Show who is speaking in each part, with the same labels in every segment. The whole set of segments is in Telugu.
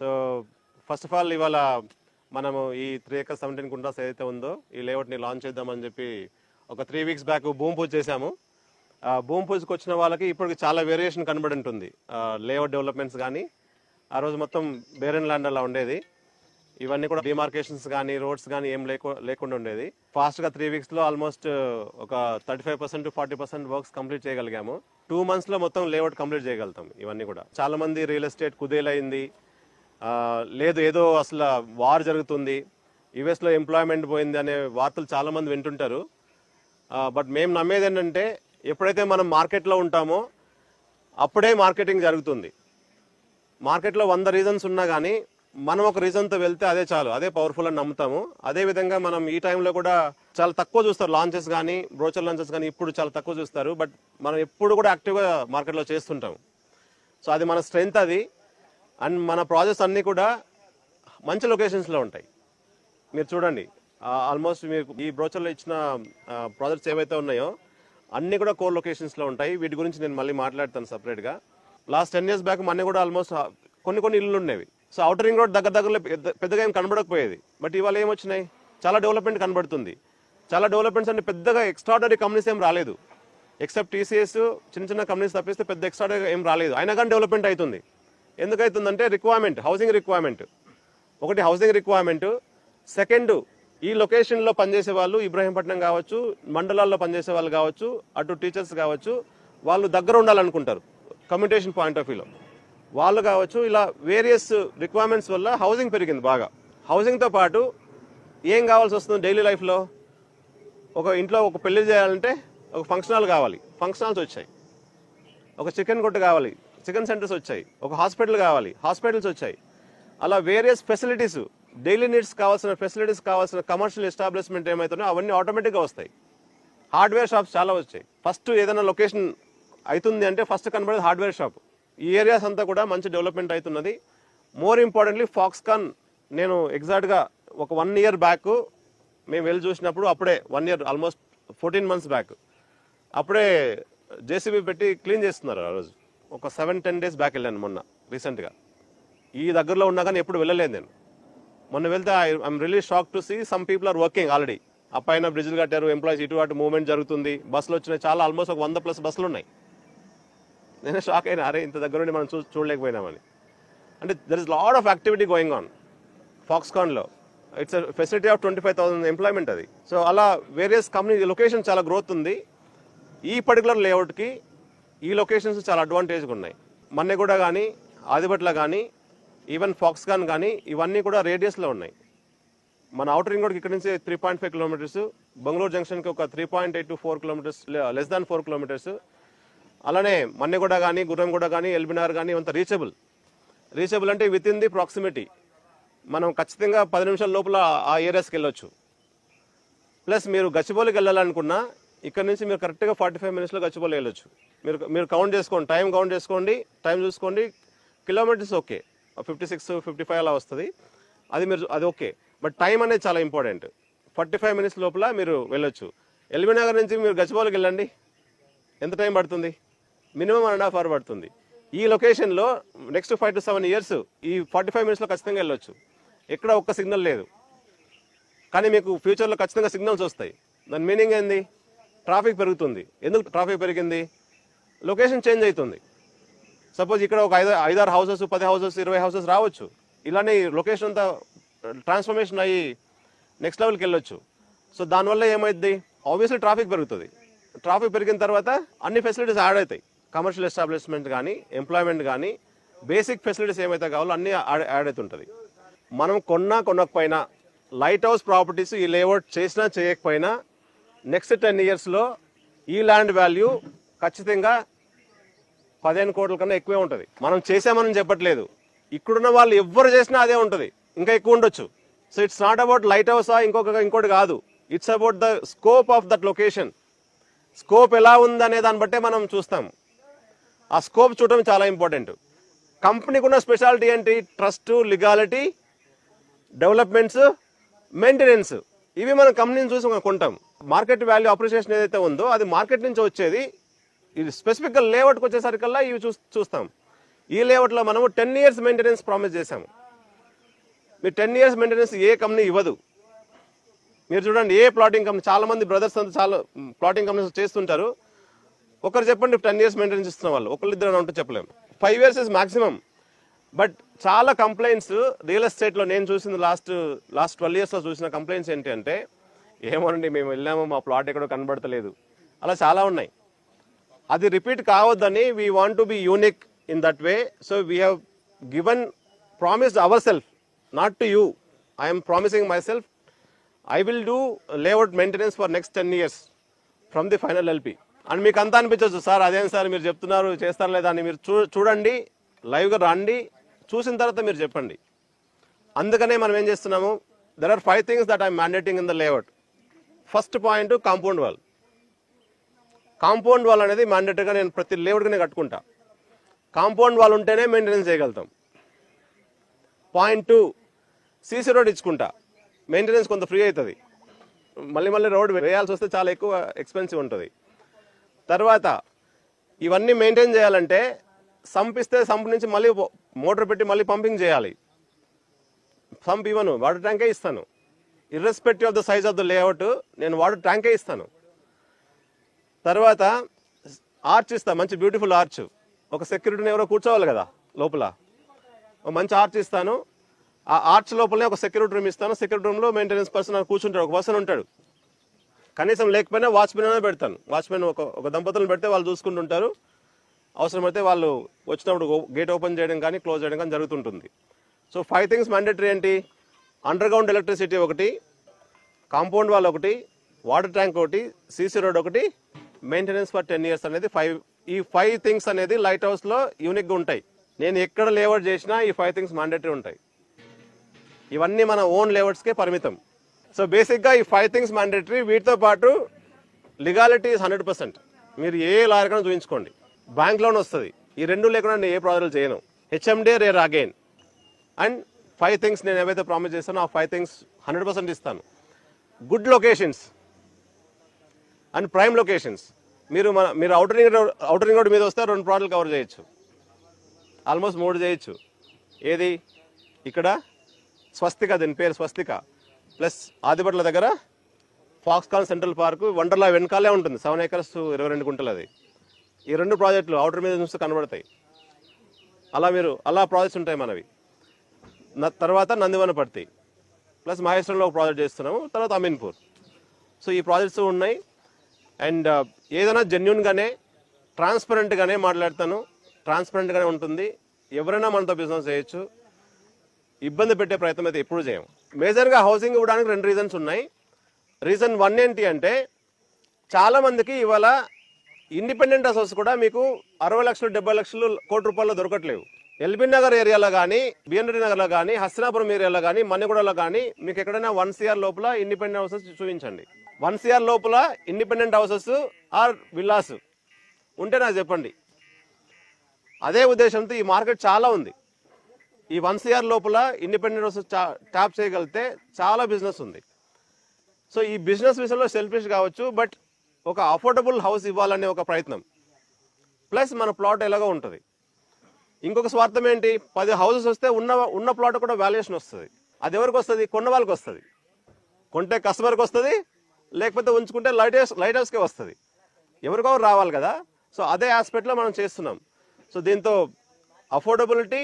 Speaker 1: సో ఫస్ట్ ఆఫ్ ఆల్ ఇవాళ మనము ఈ 3 acres 17 గుంటాస్ ఏదైతే ఉందో ఈ లేఅవుట్ని లాంచ్ చేద్దామని చెప్పి ఒక 3 weeks బ్యాక్ భూమి పూజ చేశాము. భూమి పూజకు వచ్చిన వాళ్ళకి ఇప్పటికి చాలా వేరియేషన్ కనబడి ఉంటుంది. లేఅవుట్ డెవలప్మెంట్స్ కానీ ఆ రోజు మొత్తం బేరన్ ల్యాండ్ అలా ఉండేది. ఇవన్నీ కూడా డిమార్కేషన్స్ కానీ రోడ్స్ కానీ ఏం లేకుండా ఉండేది. ఫాస్ట్గా 3 weeksలో ఆల్మోస్ట్ ఒక 35% to 40% వర్క్స్ కంప్లీట్ చేయగలిగాము. 2 monthsలో మొత్తం లేఅవుట్ కంప్లీట్ చేయగలుగుతాం. ఇవన్నీ కూడా చాలా మంది రియల్ ఎస్టేట్ కుదేలైంది, లేదు ఏదో అసలు వార్ జరుగుతుంది, యుఎస్లో ఎంప్లాయ్మెంట్ పోయింది అనే వార్తలు చాలా మంది వింటుంటారు. బట్ మేము నమ్మేది ఏంటంటే ఎప్పుడైతే మనం మార్కెట్లో ఉంటామో అప్పుడే మార్కెటింగ్ జరుగుతుంది. మార్కెట్లో 100 రీజన్స్ ఉన్నా కానీ మనం ఒక రీజన్తో వెళ్తే అదే చాలు, అదే పవర్ఫుల్ అని నమ్ముతాము. అదేవిధంగా మనం ఈ టైంలో కూడా చాలా తక్కువ చూస్తారు లాంచెస్ కానీ బ్రోచర్ లాంచెస్ కానీ, ఇప్పుడు చాలా తక్కువ చూస్తారు. బట్ మనం ఎప్పుడు కూడా యాక్టివ్గా మార్కెట్లో చేస్తుంటాం. సో అది మన స్ట్రెంగ్త్ అది. అండ్ మన ప్రాజెక్ట్స్ అన్నీ కూడా మంచి లొకేషన్స్లో ఉంటాయి. మీరు చూడండి, ఆల్మోస్ట్ మీకు ఈ బ్రోచర్లో ఇచ్చిన ప్రాజెక్ట్స్ ఏవైతే ఉన్నాయో అన్నీ కూడా కోర్ లొకేషన్స్లో ఉంటాయి. వీటి గురించి నేను మళ్ళీ మాట్లాడతాను సపరేట్గా. లాస్ట్ 10 years బ్యాక్ అన్నీ కూడా ఆల్మోస్ట్ కొన్ని ఇల్లు ఉండేవి. సో అవుటర్ రింగ్ రోడ్ దగ్గరలో పెద్దగా ఏం కనబడకపోయేది. బట్ ఇవాళ ఏమొచ్చినాయి, చాలా డెవలప్మెంట్ కనబడుతుంది. చాలా డెవలప్మెంట్స్ అంటే పెద్దగా ఎక్స్ట్రాడనరీ కంపెనీస్ ఏం రాలేదు, ఎక్సెప్ట్ టీసీఎస్ చిన్న కంపెనీస్ తప్పిస్తే పెద్ద ఎక్స్ట్రాడనరీ ఏం రాలేదు. అయినా కానీ డెవలప్మెంట్ అవుతుంది. ఎందుకవుతుందంటే రిక్వైర్మెంట్, హౌసింగ్ రిక్వైర్మెంట్. ఒకటి హౌసింగ్ రిక్వైర్మెంట్, సెకండ్ ఈ లొకేషన్లో పనిచేసే వాళ్ళు ఇబ్రహీంపట్నం కావచ్చు, మండలాల్లో పనిచేసే వాళ్ళు కావచ్చు, అటు టీచర్స్ కావచ్చు, వాళ్ళు దగ్గర ఉండాలనుకుంటారు కమ్యూనికేషన్ పాయింట్ ఆఫ్ వ్యూలో వాళ్ళు కావచ్చు. ఇలా వేరియస్ రిక్వైర్మెంట్స్ వల్ల హౌసింగ్ పెరిగింది బాగా. హౌసింగ్తో పాటు ఏం కావాల్సి వస్తుంది డైలీ లైఫ్లో, ఒక ఇంట్లో ఒక పెళ్లి చేయాలంటే ఒక ఫంక్షన్ హాల్ కావాలి, ఫంక్షన్ హాల్స్ వచ్చాయి. ఒక చికెన్ కొట్టు కావాలి, చికెన్ సెంటర్స్ వచ్చాయి. ఒక హాస్పిటల్ కావాలి, హాస్పిటల్స్ వచ్చాయి. అలా వేరియస్ ఫెసిలిటీస్, డైలీ నీడ్స్ కావాల్సిన ఫెసిలిటీస్ కావాల్సిన కమర్షియల్ ఎస్టాబ్లిష్మెంట్ ఏమవుతున్నాయో అవన్నీ ఆటోమేటిక్గా వస్తాయి. హార్డ్వేర్ షాప్స్ చాలా వచ్చాయి. ఫస్ట్ ఏదైనా లొకేషన్ అవుతుంది అంటే ఫస్ట్ కనబడేది హార్డ్వేర్ షాప్. ఈ ఏరియాస్ అంతా కూడా మంచి డెవలప్మెంట్ అవుతున్నది. మోర్ ఇంపార్టెంట్లీ ఫాక్స్కాన్, నేను ఎగ్జాక్ట్గా ఒక 1 year బ్యాక్ మేము వెళ్ళి చూసినప్పుడు, అప్పుడే 1 year ఆల్మోస్ట్ 14 months బ్యాక్ అప్పుడే జేసీబీ పెట్టి క్లీన్ చేస్తున్నారు. ఆ రోజు ఒక 7-10 days బ్యాక్ వెళ్ళాను మొన్న రీసెంట్గా. ఈ దగ్గరలో ఉన్నా కానీ ఎప్పుడు వెళ్ళలేదు నేను. మొన్న వెళ్తే I'm really shock to see some people are working already. ఆ పైన బ్రిడ్జ్లు కట్టారు, ఎంప్లాయీస్ ఇటు అటు మూవ్మెంట్ జరుగుతుంది, బస్సులు వచ్చినాయి, చాలా ఆల్మోస్ట్ ఒక 100+ బస్సులు ఉన్నాయి. నేనే షాక్ అయినా, అరే ఇంత దగ్గర నుండి మనం చూడలేకపోయినామని. అంటే there is lot of activity going on ఫాక్స్కాన్లో. ఇట్స్ ఫెసిలిటీ ఆఫ్ 25,000 ఎంప్లాయ్మెంట్ అది. సో అలా వేరియస్ కంపెనీ లొకేషన్ చాలా గ్రోత్ ఉంది. ఈ పర్టికులర్ లేఅవుట్కి ఈ లొకేషన్స్ చాలా అడ్వాంటేజ్గా ఉన్నాయి. మన్నెగూడ కానీ, ఆదిబట్ల కానీ, ఈవెన్ ఫాక్స్కాన్ కానీ ఇవన్నీ కూడా రేడియస్లో ఉన్నాయి. మన అవుటర్ రింగ్ రోడ్కి ఇక్కడ నుంచి 3.5 kilometers, బెంగళూరు జంక్షన్కి ఒక 3.8 to 4 kilometers, less than 4 kilometers. అలానే మన్నెగూడ కానీ, గుర్రంగూడ కానీ, ఎల్బినార్ కానీ అంత రీచబుల్ అంటే విత్ ఇన్ ది ప్రాక్సిమిటీ. మనం ఖచ్చితంగా 10 నిమిషాల లోపల ఆ ఏరియాస్కి వెళ్ళొచ్చు. ప్లస్ మీరు గచ్చిబౌలికి వెళ్ళాలనుకున్నా ఇక్కడ నుంచి మీరు కరెక్ట్గా 45 minutesలో గచ్చిబౌలి వెళ్ళొచ్చు. మీరు కౌంట్ చేసుకోండి, టైం కౌంట్ చేసుకోండి, టైం చూసుకోండి. కిలోమీటర్స్ ఓకే 56-55 అలా వస్తుంది, అది ఓకే. బట్ టైం అనేది చాలా ఇంపార్టెంట్. 45 minutes లోపల మీరు వెళ్ళొచ్చు. ఎల్బీ నగర్ నుంచి మీరు గచ్చిబౌలికి వెళ్ళండి, ఎంత టైం పడుతుంది? మినిమం 1.5 hours పడుతుంది. ఈ లొకేషన్లో నెక్స్ట్ 5 to 7 years ఈ 45 minutesలో ఖచ్చితంగా వెళ్ళొచ్చు. ఎక్కడ ఒక్క సిగ్నల్ లేదు, కానీ మీకు ఫ్యూచర్లో ఖచ్చితంగా సిగ్నల్స్ వస్తాయి. దాని మీనింగ్ ఏంది? ట్రాఫిక్ పెరుగుతుంది. ఎందుకు ట్రాఫిక్ పెరిగింది? లొకేషన్ చేంజ్ అవుతుంది. సపోజ్ ఇక్కడ ఒక 5-6 houses, 10 houses, 20 houses రావచ్చు. ఇలానే లొకేషన్ అంతా ట్రాన్స్ఫర్మేషన్ అయ్యి నెక్స్ట్ లెవెల్కి వెళ్ళొచ్చు. సో దానివల్ల ఏమైంది? ఆబ్వియస్లీ ట్రాఫిక్ పెరుగుతుంది. ట్రాఫిక్ పెరిగిన తర్వాత అన్ని ఫెసిలిటీస్ యాడ్ అవుతాయి. కమర్షియల్ ఎస్టాబ్లిష్మెంట్ కానీ, ఎంప్లాయ్మెంట్ కానీ, బేసిక్ ఫెసిలిటీస్ ఏమైతే కావాలో అన్నీ యాడ్ అవుతుంటుంది. మనం కొనకపోయినా, లైట్ హౌస్ ప్రాపర్టీస్ ఈ లేఅవుట్ చేసినా చేయకపోయినా నెక్స్ట్ 10 yearsలో ఈ ల్యాండ్ వాల్యూ ఖచ్చితంగా 15 crores కన్నా ఎక్కువే ఉంటుంది. మనం చేసామని చెప్పట్లేదు, ఇక్కడున్న వాళ్ళు ఎవ్వరు చేసినా అదే ఉంటుంది, ఇంకా ఎక్కువ ఉండొచ్చు. So it's not about light హౌసా ఇంకోటి కాదు, it's about the scope of that location. Scope ఎలా ఉందనే దాన్ని బట్టే మనం చూస్తాం. ఆ స్కోప్ చూడటం చాలా ఇంపార్టెంట్. కంపెనీకి ఉన్న స్పెషాలిటీ ఏంటి? Trust, legality, developments, maintenance. ఇవి మనం కంపెనీని చూసి మనం కొంటాం. మార్కెట్ వాల్యూ అప్రిషియేషన్ ఏదైతే ఉందో అది మార్కెట్ నుంచి వచ్చేది. ఇది స్పెసిఫిక్గా లేఅవుట్కి వచ్చేసరికల్లా ఇవి చూస్తాం. ఈ లేఅవుట్లో మనము 10 years మెయింటెనెన్స్ ప్రామిస్ చేశాము. మీరు 10 years మెయింటెనెన్స్ ఏ కంపెనీ ఇవ్వదు. మీరు చూడండి, ఏ ప్లాటింగ్ కంపెనీ, చాలా మంది బ్రదర్స్ అంతా చాలా ప్లాటింగ్ కంపెనీస్ చేస్తుంటారు. ఒకరు చెప్పండి 10 years మెయింటెనెన్స్ ఇస్తున్న వాళ్ళు, ఒకళ్ళిద్దరు ఉంటే చెప్పలేము. 5 years ఇస్ మాక్సిమం. బట్ చాలా కంప్లైంట్స్ రియల్ ఎస్టేట్లో నేను చూసిన లాస్ట్ 12 yearsలో చూసిన కంప్లైంట్స్ ఏంటి అంటే, ఏమోనండి మేము వెళ్ళాము మా ప్లాట్ ఎక్కడో కనబడతలేదు, అలా చాలా ఉన్నాయి. అది రిపీట్ కావద్దని we want to be unique in that way. So we have given promised our self, not to you. I'm promising my self I will do layout maintenance for next 10 years from the final LP. And మీకు అంతా అనిపించవచ్చు, సార్ అదేం సార్ మీరు చెప్తున్నారు చేస్తారు లేదా అని. మీరు చూడండి, లైవ్గా రండి, చూసిన తర్వాత మీరు చెప్పండి. అందుకనే మనం ఏం చేస్తున్నాము, there are 5 things that I'm mandating in the layout. First point compound wall. Compound wall అనేది మ్యాండేటరీగా నేను ప్రతి లేఅవుట్గా నేను కట్టుకుంటా. కాంపౌండ్ వాల్ ఉంటేనే మెయింటెనెన్స్ చేయగలుగుతాం. పాయింట్ 2, సీసీ రోడ్ ఇచ్చుకుంటా, మెయింటెనెన్స్ కొంత ఫ్రీ అవుతుంది. మళ్ళీ రోడ్ వేయాల్సి వస్తే చాలా ఎక్కువ ఎక్స్పెన్సివ్ ఉంటుంది. తర్వాత ఇవన్నీ మెయింటైన్ చేయాలంటే సంప్ ఇస్తే సంప్ నుంచి మళ్ళీ మోటార్ పెట్టి మళ్ళీ పంపింగ్ చేయాలి. సంప్ ఇవ్వను, వాటర్ ట్యాంకే ఇస్తాను. Irrespective of the size of the layout నేను వాటర్ ట్యాంకే ఇస్తాను. తర్వాత ఆర్చ్ ఇస్తాను, మంచి బ్యూటిఫుల్ ఆర్చ్. ఒక సెక్యూరిటీని ఎవరో కూర్చోవాలి కదా లోపల, ఒక మంచి ఆర్చ్ ఇస్తాను. ఆ ఆర్చ్ లోపలనే ఒక సెక్యూరిటీ రూమ్ ఇస్తాను. సెక్యూరిటీ రూమ్లో మెయింటెనెన్స్ పర్సన్ కూర్చుంటాడు, ఒక పర్సన్ ఉంటాడు. కనీసం లేకపోయినా వాచ్మెన్ అయినా పెడతాను. వాచ్మెన్ ఒక దంపతులను పెడితే వాళ్ళు చూసుకుంటుంటారు. అవసరమైతే వాళ్ళు వచ్చినప్పుడు గేట్ ఓపెన్ చేయడం కానీ క్లోజ్ చేయడం కానీ జరుగుతుంటుంది. సో 5 things మ్యాండేటరీ ఏంటి, అండర్ గ్రౌండ్ ఎలక్ట్రిసిటీ ఒకటి, కాంపౌండ్ వాల్ ఒకటి, వాటర్ ట్యాంక్ ఒకటి, సీసీ రోడ్ ఒకటి, మెయింటెనెన్స్ ఫర్ 10 years అనేది 5. ఈ 5 things అనేది లైట్ హౌస్లో యూనిక్గా ఉంటాయి. నేను ఎక్కడ లేఅవుట్ చేసినా ఈ 5 things మ్యాండేటరీ ఉంటాయి. ఇవన్నీ మన ఓన్ లేఅవుట్స్కే పరిమితం. సో బేసిక్గా ఈ 5 things మ్యాండేటరీ. వీటితో పాటు లీగాలిటీ ఇస్ 100%. మీరు ఏ లాయర్కైనా చూపించుకోండి, బ్యాంక్ లోన్ వస్తుంది. ఈ రెండు లేకుండా నేను ఏ ప్రాజెక్టులు చేయను. హెచ్ఎండే రేర్ అగైన్. అండ్ 5 things నేను ఏవైతే ప్రామిస్ చేస్తానో ఆ 5 things 100% ఇస్తాను. Good locations and prime locations. మీరు అవుటర్ రింగ్ రోడ్ మీద వస్తే 2 ప్రాజెక్టులు కవర్ చేయొచ్చు, ఆల్మోస్ట్ 3 చేయొచ్చు. ఏది, ఇక్కడ స్వస్తిక, దీని పేరు స్వస్తిక, ప్లస్ ఆదిపట్ల దగ్గర ఫాక్స్కాన్ సెంట్రల్ పార్క్, వండర్లా వెనకాలే ఉంటుంది. 7 acres 22 గుంటలు అది. ఈ 2 ప్రాజెక్టులు అవుటర్ మీద చూస్తే కనబడతాయి. అలా ప్రాజెక్ట్స్ ఉంటాయి మనవి. తర్వాత నందివనపర్తి ప్లస్ మహేశ్వరంలో ఒక ప్రాజెక్ట్ చేస్తున్నాము. తర్వాత అమీన్పూర్. సో ఈ ప్రాజెక్ట్స్ ఉన్నాయి. అండ్ ఏదైనా జెన్యున్గానే ట్రాన్స్పరెంట్గానే మాట్లాడతాను, ట్రాన్స్పరెంట్గానే ఉంటుంది. ఎవరైనా మనతో బిజినెస్ చేయొచ్చు, ఇబ్బంది పెట్టే ప్రయత్నం అయితే ఎప్పుడు చేయం. మేజర్గా హౌసింగ్ ఇవ్వడానికి 2 reasons ఉన్నాయి. రీజన్ 1 ఏంటి అంటే, చాలామందికి ఇవాళ ఇండిపెండెంట్ హౌసెస్ కూడా మీకు 60 లక్షలు 70 లక్షలు కోటి రూపాయలు దొరకట్లేవు. ఎల్బీ నగర్ ఏరియాలో కానీ, బిఎన్రెడ్డి నగర్లో కానీ, హస్తినాపురం ఏరియాలో కానీ, మన్నెగూడలో కానీ మీకు ఎక్కడైనా 1 CR లోపల ఇండిపెండెంట్ హౌసెస్ చూపించండి. 1 CR లోపల ఇండిపెండెంట్ హౌసెస్ ఆర్ విల్లాస్ ఉంటే నాకు చెప్పండి. అదే ఉద్దేశంతో ఈ మార్కెట్ చాలా ఉంది. ఈ 1 CR లోపల ఇండిపెండెంట్ హౌసెస్ ట్యాప్ చేయగలిగితే చాలా బిజినెస్ ఉంది. సో ఈ బిజినెస్ విషయంలో సెల్ఫిష్ కావచ్చు, బట్ ఒక అఫోర్డబుల్ హౌస్ ఇవ్వాలనే ఒక ప్రయత్నం, ప్లస్ మన ప్లాట్ ఎలాగో ఉంటుంది. ఇంకొక స్వార్థం ఏంటి, 10 houses వస్తే ఉన్న ప్లాట్ కూడా వాల్యుయేషన్ వస్తుంది. అది ఎవరికి వస్తుంది, కొన్న వాళ్ళకి వస్తుంది. కొంటే కస్టమర్కి వస్తుంది, లేకపోతే ఉంచుకుంటే లైట్ హౌస్కే వస్తుంది. ఎవరికో రావాలి కదా. సో అదే ఆస్పెక్ట్లో మనం చేస్తున్నాం. సో దీంతో అఫోర్డబిలిటీ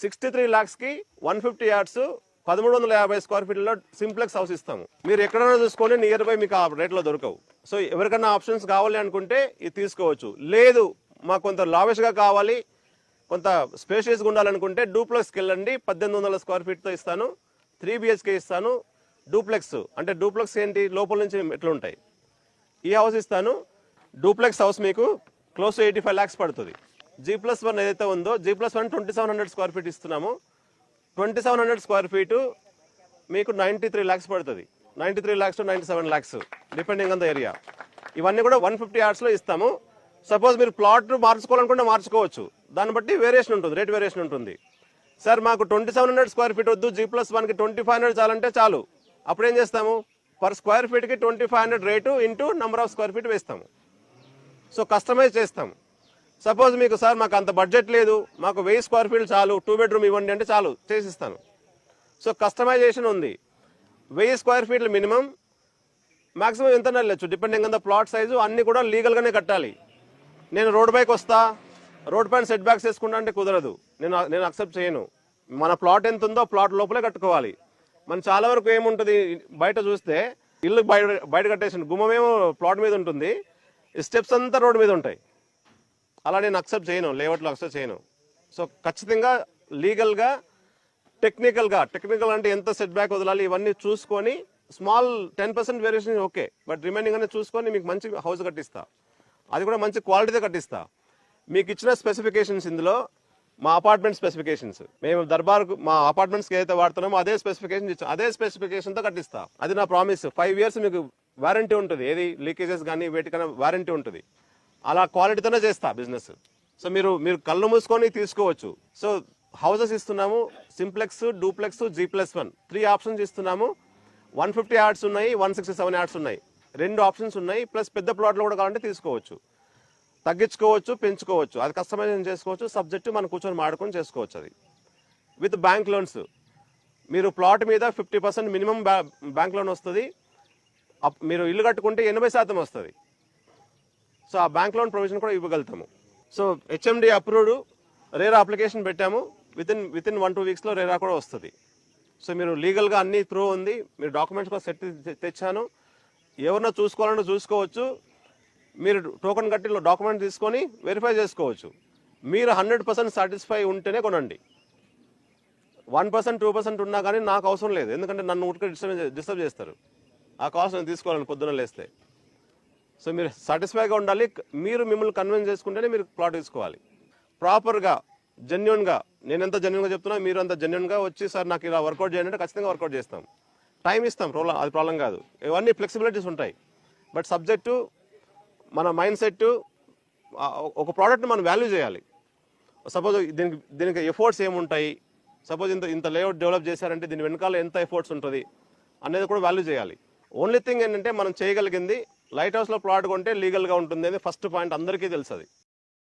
Speaker 1: 63 lakhsకి 150 yards 1350 square feetలో సింప్లెక్స్ హౌస్ ఇస్తాము. మీరు ఎక్కడైనా చూసుకొని నియర్ బై మీకు ఆ రేట్లో దొరకవు. సో ఎవరికైనా ఆప్షన్స్ కావాలి అనుకుంటే ఇది తీసుకోవచ్చు. లేదు మాకు కొంత లావిష్గా కావాలి, కొంత స్పేషియస్గా ఉండాలనుకుంటే డూప్లెక్స్కి వెళ్ళండి. 1800 square feetతో ఇస్తాను. 3 BHK ఇస్తాను. డూప్లెక్స్ అంటే డూప్లెక్స్ ఏంటి, లోపల నుంచి ఎట్లా ఉంటాయి. ఈ హౌస్ ఇస్తాను. డూప్లెక్స్ హౌస్ మీకు క్లోజ్ టు 85 lakhs పడుతుంది. G+1 ఏదైతే ఉందో G+1 2700 square feet ఇస్తున్నాము. 2700 square feet మీకు 93 lakhs పడుతుంది. 93 lakhs to 97 lakhs depending on the area. ఇవన్నీ కూడా 150 yardsలో ఇస్తాము. సపోజ్ మీరు ప్లాట్ మార్చుకోవాలనుకుంటే మార్చుకోవచ్చు, దాన్ని బట్టి వేరియేషన్ ఉంటుంది, రేట్ వేరియేషన్ ఉంటుంది. సార్ మాకు 2700 square feet వద్దు, G+1కి 2500 చాలంటే చాలు. అప్పుడు ఏం చేస్తాము, పర్ స్క్వేర్ ఫీట్కి 2500 rate into number of square feet వేస్తాము. సో కస్టమైజ్ చేస్తాము. సపోజ్ మీకు సార్ మాకు అంత బడ్జెట్ లేదు, మాకు 1000 square feet చాలు, 2 bedroom ఇవ్వండి అంటే చాలు చేసిస్తాను. సో కస్టమైజేషన్ ఉంది. 1000 స్క్వేర్ ఫీట్లు మినిమం, మాక్సిమం ఎంత వెళ్ళచ్చు depending on the plot size. అన్నీ కూడా లీగల్గానే కట్టాలి. నేను రోడ్ బైక్ వస్తా, రోడ్ పైన సెట్ బ్యాక్స్ వేసుకుంటా అంటే కుదరదు. నేను అక్సెప్ట్ చేయను. మన ప్లాట్ ఎంత ఉందో ప్లాట్ లోపలే కట్టుకోవాలి. మనం చాలా వరకు ఏముంటుంది, బయట చూస్తే ఇల్లు బయట కట్టేసి గుమ్మమేమో ప్లాట్ మీద ఉంటుంది, స్టెప్స్ అంతా రోడ్ మీద ఉంటాయి. అలా నేను అక్సెప్ట్ చేయను, లేఅవుట్లో అక్సెప్ట్ చేయను. సో ఖచ్చితంగా లీగల్గా టెక్నికల్ అంటే ఎంత సెట్ బ్యాక్ వదలాలి ఇవన్నీ చూసుకొని, small 10% variation okay, but remaining అనేది చూసుకొని మీకు మంచి హౌస్ కట్టిస్తా. అది కూడా మంచి క్వాలిటీతో కట్టిస్తా. మీకు ఇచ్చిన స్పెసిఫికేషన్స్ ఇందులో మా అపార్ట్మెంట్ స్పెసిఫికేషన్స్, మేము దర్బార్కు మా అపార్ట్మెంట్స్కి ఏదైతే వాడుతున్నామో అదే స్పెసిఫికేషన్ ఇచ్చాం, అదే స్పెసిఫికేషన్తో కట్టిస్తా. అది నా ప్రామిస్. 5 years మీకు వారంటీ ఉంటుంది, ఏది లీకేజెస్ కానీ వేటికైనా వారంటీ ఉంటుంది. అలా క్వాలిటీతోనే చేస్తా బిజినెస్. సో మీరు కళ్ళు మూసుకొని తీసుకోవచ్చు. సో హౌసెస్ ఇస్తున్నాము, సింప్లెక్స్, డూప్లెక్స్, G+1 3 ఆప్షన్స్ ఇస్తున్నాము. 150 yards ఉన్నాయి, 167 yards ఉన్నాయి, 2 ఆప్షన్స్ ఉన్నాయి. ప్లస్ పెద్ద ప్లాట్లు కూడా కావాలంటే తీసుకోవచ్చు, తగ్గించుకోవచ్చు, పెంచుకోవచ్చు. అది కస్టమైజేషన్ చేసుకోవచ్చు. సబ్జెక్ట్ మనం కూర్చొని మాడుకొని చేసుకోవచ్చు. అది విత్ బ్యాంక్ లోన్స్. మీరు ప్లాట్ మీద 50% మినిమం బ్యాంక్ లోన్ వస్తుంది. మీరు ఇల్లు కట్టుకుంటే 80% వస్తుంది. సో ఆ బ్యాంక్ లోన్ ప్రొవిజన్ కూడా ఇవ్వగలుగుతాము. So HMD approved RERA application పెట్టాము. వితిన్ 1-2 weeksలో రేరా కూడా వస్తుంది. సో మీరు లీగల్గా అన్ని ప్రూవ్ ఉంది. మీరు డాక్యుమెంట్స్ కూడా సెట్ తెచ్చాను. ఎవరన్నా చూసుకోవాలన్నా చూసుకోవచ్చు. మీరు టోకెన్ కట్టి డాక్యుమెంట్ తీసుకొని వెరిఫై చేసుకోవచ్చు. మీరు 100% సాటిస్ఫై ఉంటేనే కొనండి. 1%, 2% ఉన్నా కానీ నాకు అవసరం లేదు. ఎందుకంటే నన్ను ఉట్క డిస్టర్బ్ చేస్తారు. ఆ కాస్ట్ నేను తీసుకోవాలని పొద్దున్న లేస్తే. సో మీరు సాటిస్ఫైగా ఉండాలి. మీరు మిమ్మల్ని కన్విన్స్ చేసుకుంటేనే మీరు ప్లాట్ తీసుకోవాలి. ప్రాపర్గా, జెన్యున్గా, నేను ఎంత జెన్యున్గా చెప్తున్నా మీరు అంత జెన్యున్గా వచ్చి సార్ నాకు ఇలా వర్కౌట్ చేయండి అంటే ఖచ్చితంగా వర్కౌట్ చేస్తాం. టైం ఇస్తాం, అది ప్రాబ్లం కాదు. ఇవన్నీ ఫ్లెక్సిబిలిటీస్ ఉంటాయి. బట్ సబ్జెక్టు మన మైండ్ సెట్, ఒక ప్రోడక్ట్ని మనం వాల్యూ చేయాలి. సపోజ్ దీనికి ఎఫర్ట్స్ ఏముంటాయి, సపోజ్ ఇంత లేఅవుట్ డెవలప్ చేశారంటే దీని వెనకాల ఎంత ఎఫర్ట్స్ ఉంటుంది అనేది కూడా వాల్యూ చేయాలి. ఓన్లీ థింగ్ ఏంటంటే మనం చేయగలిగింది లైట్ హౌస్లో ప్లాట్ కొంటే లీగల్గా ఉంటుంది అనేది ఫస్ట్ పాయింట్, అందరికీ తెలుసు. అది